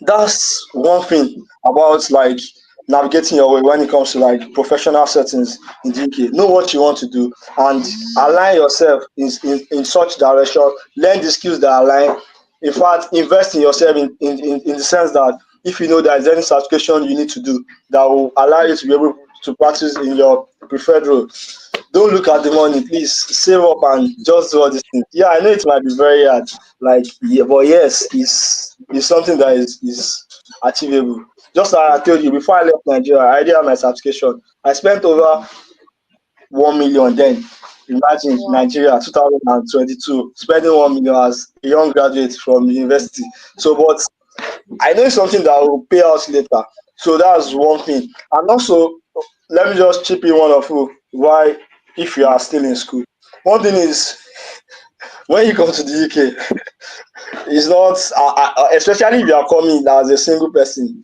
C: that's one thing about like navigating your way when it comes to like professional settings in the UK. Know what you want to do and align yourself in such direction. Learn the skills that align. In fact, invest in yourself in the sense that if you know there is any certification you need to do that will allow you to be able to practice in your preferred role. Don't look at the money, please. Save up and just do all these things. Yeah, I know it might be very hard, like, yeah, but yes, it's something that is achievable. Just like I told you, before I left Nigeria, I already had my certification. I spent over 1 million then. Imagine
A: Wow.
C: Nigeria 2022 spending 1 million as a young graduate from university. So, but I know it's something that will pay out later. So that's one thing. And also, let me just chip in one of you why if you are still in school. One thing is when you come to the UK, it's not especially if you are coming as a single person.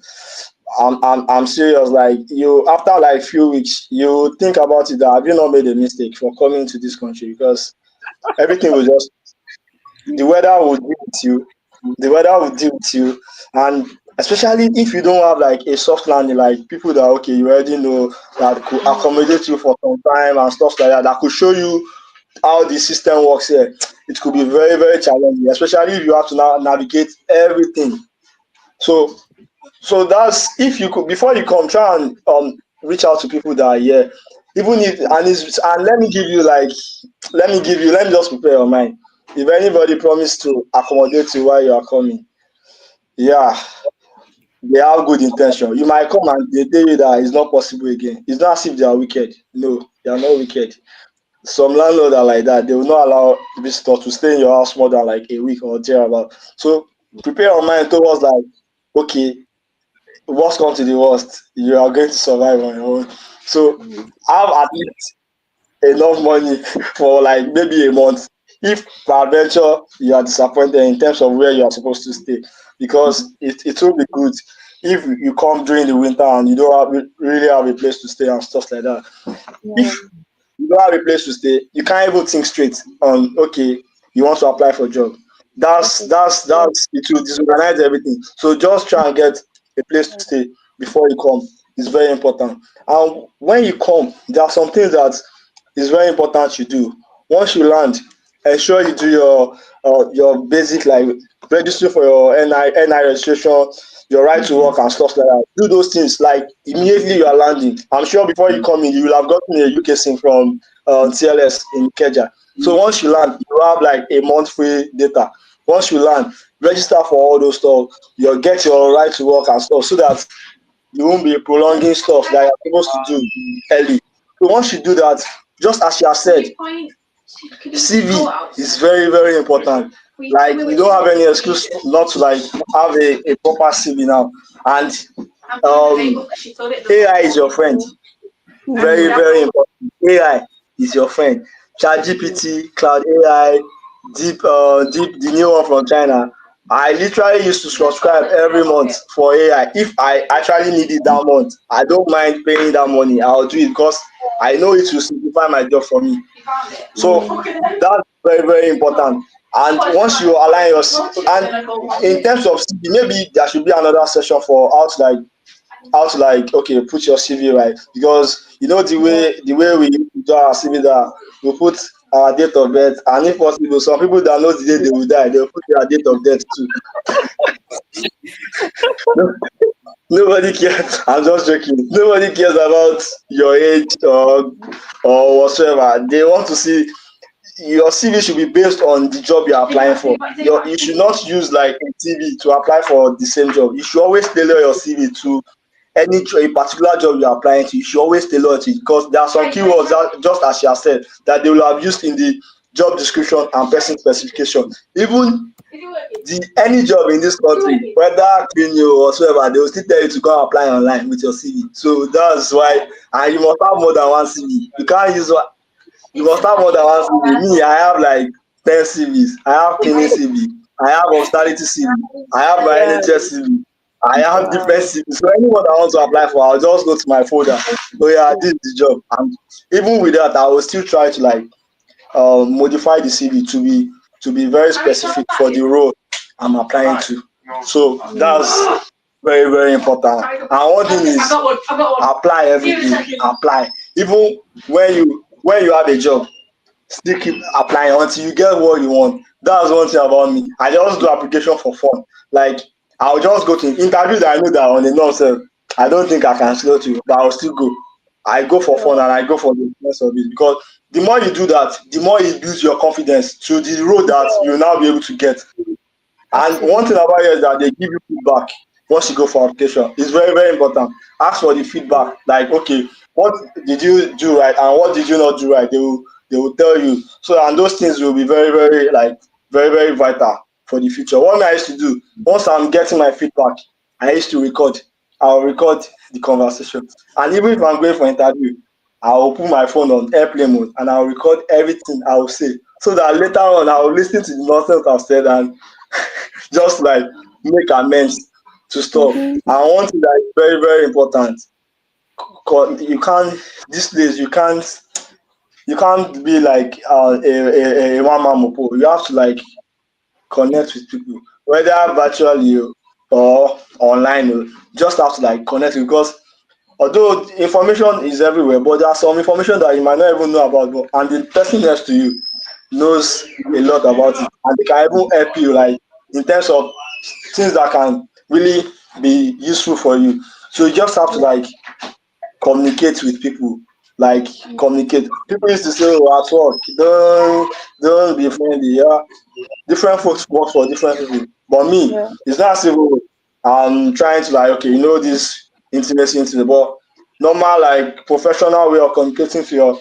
C: I'm serious. Like you, after like few weeks, you think about it that have you not made a mistake for coming to this country because everything will just the weather will deal with you, the weather will deal with you, and especially if you don't have like a soft landing, like people that okay you already know that could accommodate you for some time and stuff like that, that could show you how the system works here. It could be very very challenging, especially if you have to now navigate everything. So so that's if you could before you come try and reach out to people that are here, even if and let me just prepare your mind. If anybody promise to accommodate you while you are coming, yeah, they have good intention. You might come and they tell you that it's not possible again. It's not as if they are wicked. No, they are not wicked. Some landlords are like that. They will not allow visitors to stay in your house more than like a week or thereabout. So prepare your mind towards like, okay, worst come to the worst, you are going to survive on your own. So
A: Mm.
C: have at least enough money for like maybe a month. If peradventure you are disappointed in terms of where you are supposed to stay, because it will be good if you come during the winter and you don't really have a place to stay and stuff like that.
A: Yeah.
C: If you don't have a place to stay, you can't even think straight on okay, you want to apply for a job. That's
A: Okay.
C: that's
A: Yeah.
C: that's it will disorganize everything. So just try and get a place to stay before you come. It's very important. And when you come, there are some things that is very important you do. Once you land, ensure you do your basic like registering for your NI registration, your right to work and stuff like that. Do those things like immediately you are landing. I'm sure before you come in, you will have gotten a UK SIM from TLS in Keja. So once you land, you have like a month free data. Once you land, register for all those stuff. You'll get your right to work and stuff so that you won't be prolonging stuff that you're supposed to do early. So once you do that, just as you have said, CV is very, very important. Like you don't have any excuse not to like have a proper CV now. And AI is your friend. Very,
A: Mm.
C: very important. AI is your friend. ChatGPT, Cloud AI, Deep, the new one from China. I literally used to subscribe every month for AI. If I actually need it that month, I don't mind paying that money. I'll do it because I know it will simplify my job for me. So
A: Mm.
C: that's very, very important. And once you align your and in terms of CV, maybe there should be another session for how to like okay put your CV right because you know
A: Yeah.
C: the way we do our CV that we put our date of birth and if possible some people that know the day they will die they will put their date of death too. Nobody cares. I'm just joking. Nobody cares about your age or whatsoever. They want to see your CV should be based on the job you're applying for. You should not use like a CV to apply for the same job. You should always tailor your CV to a particular job you're applying to. You should always tailor it because there are some keywords that, just as you have said, that they will have used in the job description and person specification. Even any job in this country, whether clean you or whatsoever, they will still tell you to go and apply online with your CV. So that's why, and you must have more than one CV. You can't use one. You must have more than one CV. Me, I have like 10 CVs. I have cleaning CV. I have austerity CV. I have my
A: Yeah.
C: NHS CV. I have different
A: Wow.
C: CVs. So anyone that wants to apply for, I'll just go to my folder. Oh yeah, this is the job. And even with that, I will still try to like modify the CV to be very specific for the role I'm applying to. So
A: Mm.
C: that's very very important. And one thing is apply every day. Apply even when you have a job. Still keep applying until you get what you want. That's one thing about me. I just do application for fun. Like I'll just go to interview that I know that on the north I don't think I can slow to, but I'll still go. I go for
A: Yeah.
C: fun and I go for the experience of it because the more you do that, the more it builds your confidence to the road that you'll now be able to get. And one
A: Absolutely.
C: thing about it is that they give you feedback. once you go for application. It's very, very important. Ask for the feedback. Like, okay, what did you do right and what did you not do right? They will tell you. So and those things will be very, very like very, very vital for the future. What I used to do once I'm getting my feedback, I used to record. I'll record the conversation. And even if I'm going for interview, I'll put my phone on airplane mode and I'll record everything I will say. So that later on I'll listen to the nonsense I've said and just like make amends to stuff.
A: Mm-hmm.
C: And one thing that is very, very important, you can't these days you can't be like a one man mopo. You have to like connect with people, whether virtually or online. Just have to like connect because although information is everywhere, but there are some information that you might not even know about, and the person next to you knows a lot about it, and they can even help you like in terms of things that can really be useful for you. So you just have to like communicate with people, like communicate. People used to say, "Oh, at work, don't be friendly." Yeah, different folks work for different people. But me,
A: Yeah.
C: it's not as if I'm trying to like, okay, this intimacy into the but normal like professional way of communicating to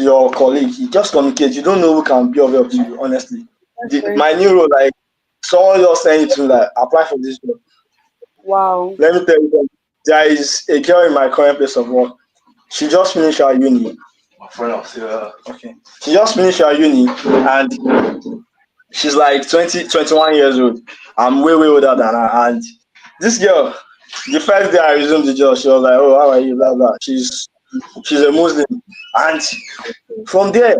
C: your colleague. You just communicate. You don't know who can be of help to you, honestly.
A: That's very
C: My new
A: true.
C: role, like someone just saying it to me like apply for this job.
A: Wow.
C: Let me tell you, there is a girl in my current place of work. She just finished her uni. My friend of okay. She just finished her uni and she's like 20, 21 years old. I'm way, way older than her. And this girl, the first day I resumed the job, she was like, "Oh, how are you?" Blah blah. She's a Muslim. And from there,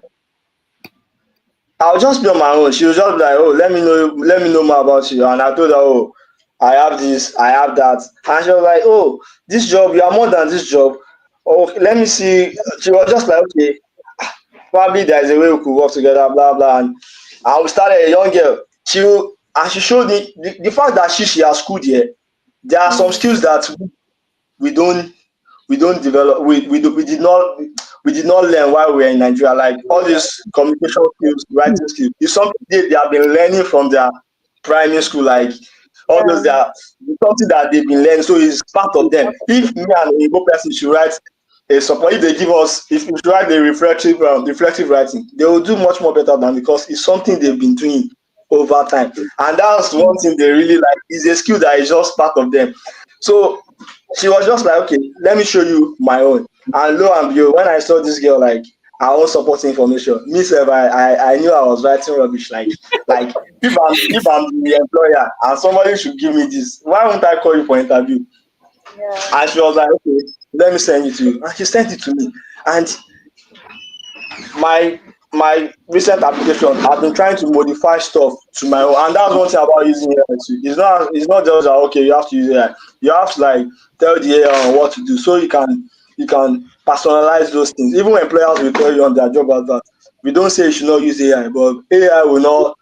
C: I'll just be on my own. She was just like, "Oh, let me know more about you." And I told her, "Oh, I have this, I have that." And she was like, "Oh, this job, you are more than this job." Oh, let me see. She was just like, "Okay, probably there's a way we could work together, blah blah." And we started a young girl. She showed me the fact that she has schooled here. There are some
A: Mm.
C: skills that we don't we don't develop. We did not learn while we were in Nigeria. Like all these communication skills, writing skills, is something they have been learning from their primary school. Like all those,
A: Yeah.
C: they are something that they've been learning. So it's part of them. If me and a Igbo person should write a support, if they give us, if we should write a reflective writing, they will do much more better than because it's something they've been doing over time. And that's one thing they really like. Is a skill that is just part of them. So she was just like, "Okay, let me show you my own." And lo and behold, when I saw this girl like her own supporting information, me sef, I knew I was writing rubbish. Like if I'm the employer and somebody should give me this, why won't I call you for interview?
A: Yeah.
C: And she was like, "Okay, let me send it to you." And she sent it to me. And my my recent application, I've been trying to modify stuff to my own, and that's one thing about using AI too. It's not just that okay, you have to use AI. You have to like tell the AI on what to do, so you can personalize those things. Even employers will tell you on their job advert, we don't say you should not use AI, but AI will not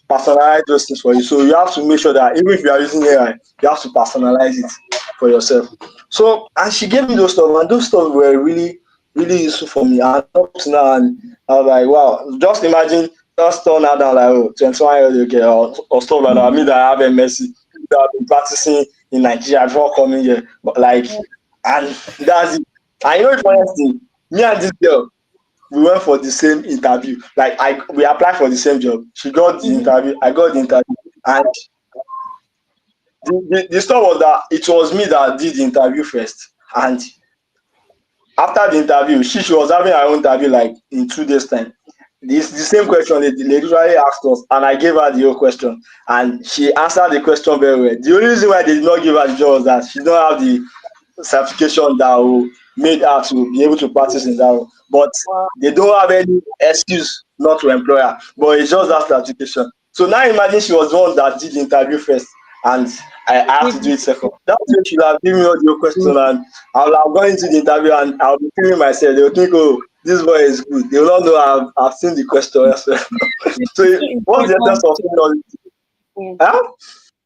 C: personalize those things for you. So you have to make sure that even if you are using AI, you have to personalize it for yourself. So and she gave me those stuff, and those stuff were really, really useful for me. And up to now, and I was like, wow, just imagine just turn out down like, oh, 21 years old girl or stuff like that. I mean that I have a messy that I've been practicing in Nigeria before coming here. But like,
A: Yeah.
C: and that's it. And the funniest thing, me and this girl, we went for the same interview. Like we applied for the same job. She got the
A: Mm-hmm.
C: interview. I got the interview. And the stuff was that it was me that did the interview first. And after the interview, she was having her own interview like in 2 days time. This the same question they usually asked us, and I gave her the whole question, and she answered the question very well. The only reason why they did not give her the job was that she don't have the certification that will made her to be able to practice in that role. But
A: Wow.
C: they don't have any excuse not to employ her. But it's just that certification. So now imagine she was the one that did the interview first and I have
A: Give
C: to do
A: you.
C: it second. That way she would have given me all the question and I will have gone into the interview and I'll be feeling myself. They will think, oh, this boy is good. They will not know I've seen the question as well.
A: It's
C: So
A: so
C: what's the essence
A: important
C: of
A: to
C: saying all this?
A: people.
C: Huh?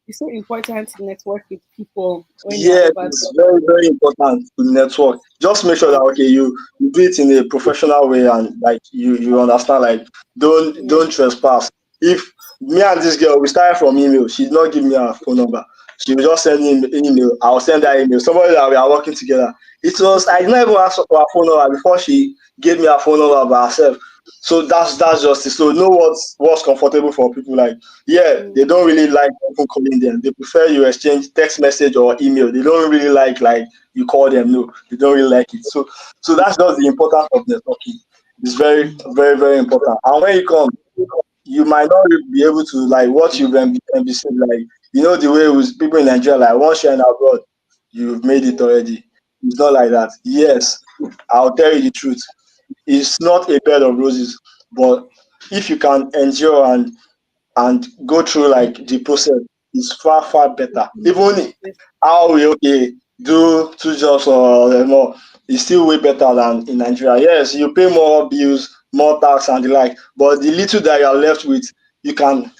A: It's so important to network with people when you're
C: Yes,
A: over
C: it's very, very important to network. Just make sure
A: there.
C: that okay, you do it in a professional way and like you understand. Like don't
A: Yeah.
C: don't trespass. If me and this girl we started from email, she did not give me her phone number. She will just send me an email. I'll send her email. Somebody that we are working together. It was I did not even ask for her phone number before she gave me her phone number by herself. So that's justice. So know what's comfortable for people. Like, yeah, they don't really like people calling them. They prefer you exchange text message or email. They don't really like you call them. No, they don't really like it. So that's just the importance of networking. It's very, very, very important. And when you come, you might not be able to like what you've been saying, like the way with people in Nigeria, like once you're in abroad, you've made it already. It's not like that. Yes, I'll tell you the truth. It's not a bed of roses, but if you can endure and go through like the process, it's far far better. Even how we do 2 jobs or more, it's still way better than in Nigeria. Yes, you pay more bills, more tax and the like, but the little that you are left with, you can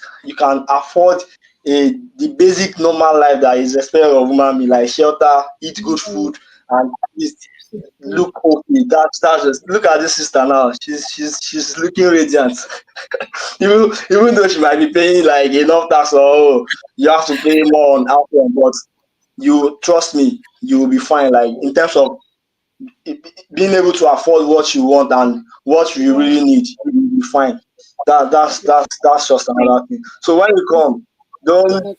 C: afford the basic normal life that is expected of human being, like shelter, eat good food, and at least look okay. That's just look at this sister now. She's looking radiant. Even though she might be paying like enough tax or you have to pay more on outcome, but you trust me, you will be fine. Like in terms of being able to afford what you want and what you really need, you will be fine. That's just another thing. So when you come, don't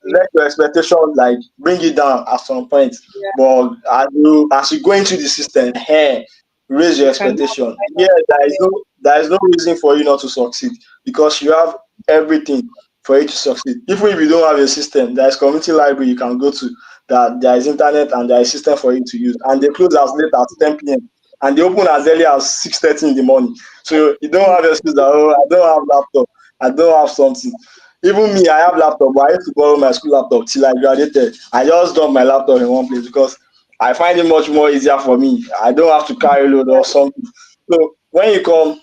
C: let your expectation like bring it down at some point.
A: Yeah,
C: But as you go into the system, hey, raise your
A: you can
C: expectation. Yeah, there is no reason for you not to succeed because you have everything for you to succeed. Even if you don't have a system, there is community library you can go to, that there is internet and there is system for you to use. And they close as late as 10 p.m. and they open as early as 6:30 in the morning. So you don't have excuse that I don't have laptop, I don't have something. Even me, I have laptop, but I used to borrow my school laptop till I graduated. I just dump my laptop in one place because I find it much more easier for me. I don't have to carry load or something. So when you come,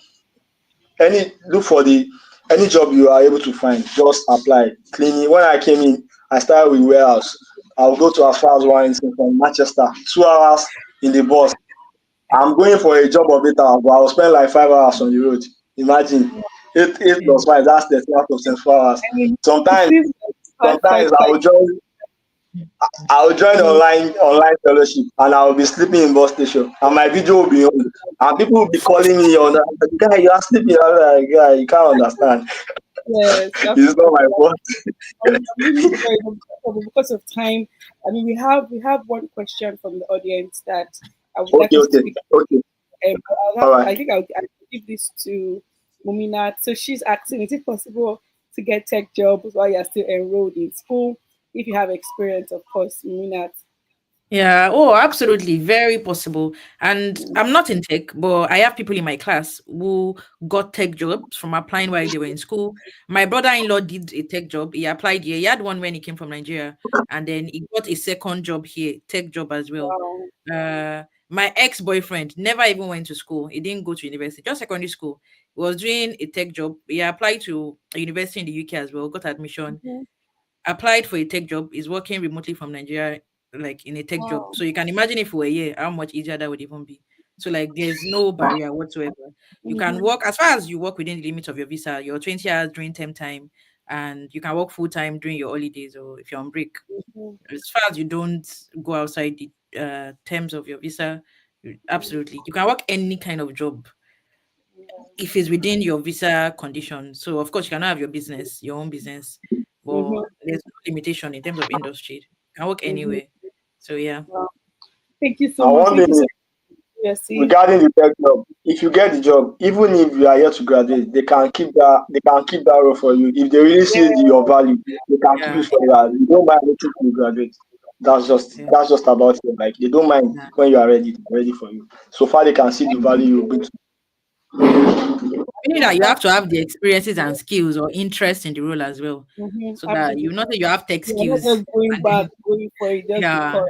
C: look for any job you are able to find, just apply. Cleaning. When I came in, I started with warehouse. I'll go to as far as Warrington from Manchester, 2 hours in the bus. I'm going for a job of 8 hours, but I'll spend like 5 hours on the road. Imagine eight
B: Yeah.
C: plus five, that's 30 out of 24 hours.
A: I mean, it
C: Sometimes
A: seems like
C: sometimes I will join
A: mm,
C: online fellowship and I will be sleeping in bus station and my video will be on and people will be calling me on guy, you are sleeping. I'm like, guy, you can't understand.
A: yes, you have to
C: It's not my fault.
A: I'm really sorry, but because of time. I mean, we have one question from the audience that I would like
C: Okay,
A: us to
C: okay,
A: pick.
C: okay. All right.
A: I think I'll give this to Mumina. So she's asking, is it possible to get tech jobs while you're still enrolled in school? If you have experience, of course, Mumina.
B: Yeah, oh, absolutely. Very possible. And I'm not in tech, but I have people in my class who got tech jobs from applying while they were in school. My brother-in-law did a tech job. He applied here. He had one when he came from Nigeria, and then he got a second job here, tech job as well.
A: Wow.
B: My ex-boyfriend never even went to school. He didn't go to university, just secondary school. He was doing a tech job. He applied to a university in the UK as well, got admission,
A: Mhm.
B: applied for a tech job, is working remotely from Nigeria, like in a tech job.
A: Wow.
B: So you can imagine if we were here, how much easier that would even be. So like there's no barrier whatsoever. You can
A: Mhm.
B: work as far as you work within the limits of your visa, your 20 hours during term time, and you can work full time during your holidays or if you're on break.
A: Mhm.
B: As far as you don't go outside the terms of your visa, absolutely. You can work any kind of job if it's within your visa conditions. So of course you cannot have your own business, but
A: Mhm.
B: there's no limitation in terms of industry. You can work
A: Mhm.
B: anywhere. So yeah.
A: Wow. Thank you so
C: And
A: much.
C: one
A: Thank you so
C: thing
A: much. Yes, see.
C: regarding the tech job, if you get the job, even if you are yet to graduate, they can keep that role for you. If they really
A: Yeah.
C: see your value, they can keep
B: Yeah.
C: it for you. And they don't mind waiting till you graduate. That's just
B: Yeah.
C: that's just about it. Like they don't mind
B: Yeah.
C: when you are ready, they're ready for you. So far they can see the value you bring to.
B: Meaning that you have to have the experiences and skills or interest in the role as well. So that
A: Absolutely.
B: you know that you have tech
A: You're not
B: skills
A: just going
B: and
A: back,
B: then
A: going for it just
B: yeah,
A: because.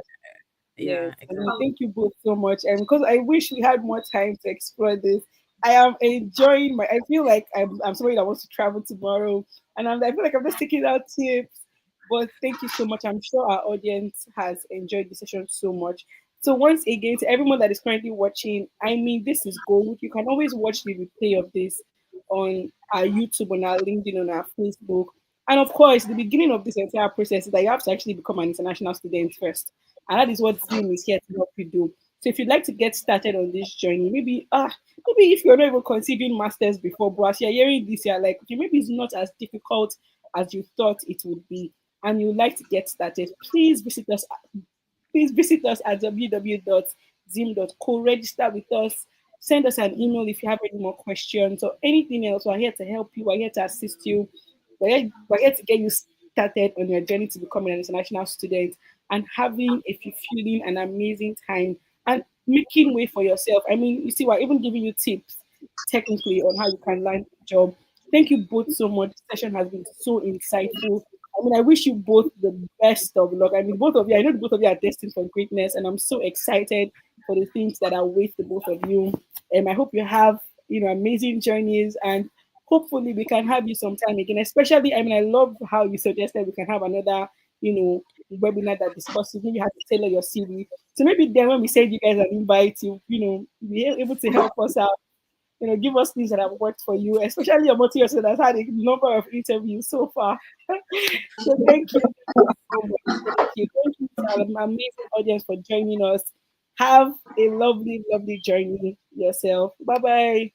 A: Yes,
B: yeah,
A: I mean,
B: exactly.
A: thank you both so much. And because I wish we had more time to explore this, I am enjoying my. I feel like I'm somebody that wants to travel tomorrow, and I feel like I'm just taking out tips. But thank you so much. I'm sure our audience has enjoyed the session so much. So once again, to everyone that is currently watching, I mean, this is gold. You can always watch the replay of this on our YouTube, on our LinkedIn, on our Facebook. And of course, the beginning of this entire process is that you have to actually become an international student first. And that is what Zoom is here to help you do. So if you'd like to get started on this journey, maybe if you're not even considering masters before, but as you're hearing this, you're like, okay, maybe it's not as difficult as you thought it would be, and you'd like to get started, please visit us at www.zim.co. Register with us. Send us an email if you have any more questions or anything else. We're here to help you. We're here to assist you. We're here to get you started on your journey to becoming an international student and having a fulfilling and amazing time and making way for yourself. I mean, you see, we're even giving you tips technically on how you can land a job. Thank you both so much. This session has been so insightful. I mean, I wish you both the best of luck. I mean, both of you, I know both of you are destined for greatness, and I'm so excited for the things that await the both of you. I hope you have, amazing journeys, and hopefully we can have you sometime again. Especially, I mean, I love how you suggested we can have another, webinar that discusses maybe how to tailor your CV. So maybe then when we send you guys an invite, be able to help us out, give us things that have worked for you, especially your motivation that's had a number of interviews so far. So thank you so much. Thank you. Thank you to our amazing audience for joining us. Have a lovely, lovely journey yourself. Bye bye.